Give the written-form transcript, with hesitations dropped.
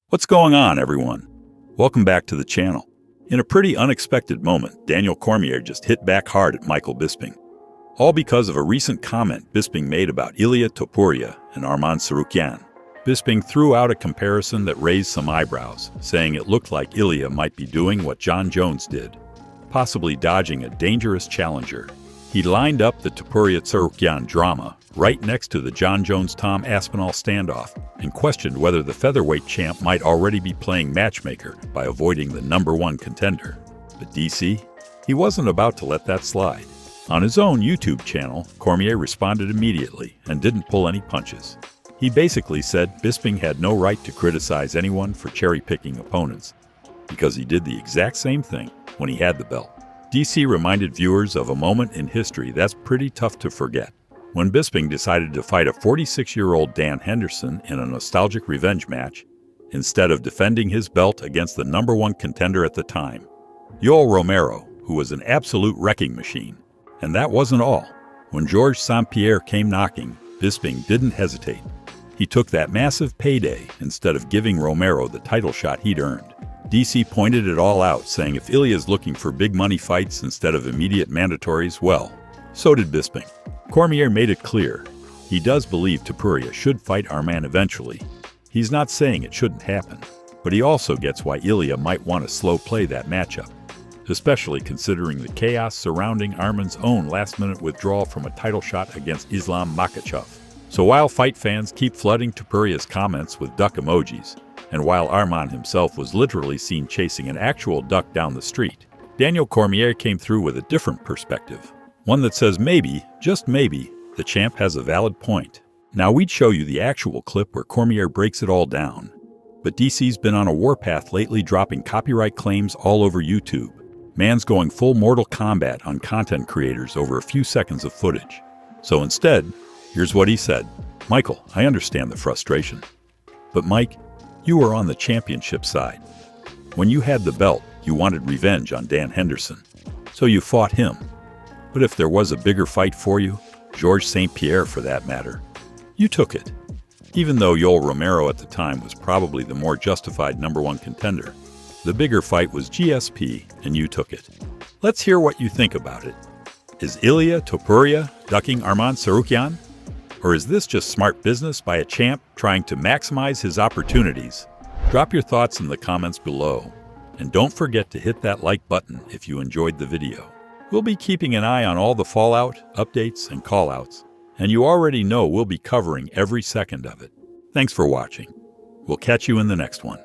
What's going on, everyone? Welcome back to the channel. In a pretty unexpected moment, Daniel Cormier just hit back hard at Michael Bisping. All because of a recent comment Bisping made about Ilia Topuria and Arman Tsarukyan. Bisping threw out a comparison that raised some eyebrows, saying it looked like Ilia might be doing what Jon Jones did, possibly dodging a dangerous challenger. He lined up the Topuria-Tsarukyan drama right next to the Jon Jones-Tom Aspinall standoff and questioned whether the featherweight champ might already be playing matchmaker by avoiding the #1 contender. But DC? He wasn't about to let that slide. On his own YouTube channel, Cormier responded immediately and didn't pull any punches. He basically said Bisping had no right to criticize anyone for cherry-picking opponents, because he did the exact same thing when he had the belt. DC reminded viewers of a moment in history that's pretty tough to forget, when Bisping decided to fight a 46-year-old Dan Henderson in a nostalgic revenge match, instead of defending his belt against the #1 contender at the time, Yoel Romero, who was an absolute wrecking machine. And that wasn't all. When Georges St-Pierre came knocking, Bisping didn't hesitate. He took that massive payday instead of giving Romero the title shot he'd earned. DC pointed it all out, saying if Ilia's looking for big money fights instead of immediate mandatories, well, so did Bisping. Cormier made it clear he does believe Topuria should fight Arman eventually. He's not saying it shouldn't happen, but he also gets why Ilia might want to slow play that matchup, especially considering the chaos surrounding Arman's own last-minute withdrawal from a title shot against Islam Makhachev. So while fight fans keep flooding Topuria's comments with duck emojis, and while Arman himself was literally seen chasing an actual duck down the street, Daniel Cormier came through with a different perspective. One that says maybe, just maybe, the champ has a valid point. Now we'd show you the actual clip where Cormier breaks it all down. But DC's been on a warpath lately, dropping copyright claims all over YouTube. Man's going full Mortal Kombat on content creators over a few seconds of footage. So instead, here's what he said. Michael, I understand the frustration. But Mike, you were on the championship side. When you had the belt, you wanted revenge on Dan Henderson. So you fought him. But if there was a bigger fight for you, Georges St-Pierre for that matter, you took it. Even though Yoel Romero at the time was probably the more justified #1 contender, the bigger fight was GSP, and you took it. Let's hear what you think about it. Is Ilia Topuria ducking Arman Tsarukyan? Or is this just smart business by a champ trying to maximize his opportunities? Drop your thoughts in the comments below. And don't forget to hit that like button if you enjoyed the video. We'll be keeping an eye on all the fallout, updates, and callouts. And you already know we'll be covering every second of it. Thanks for watching. We'll catch you in the next one.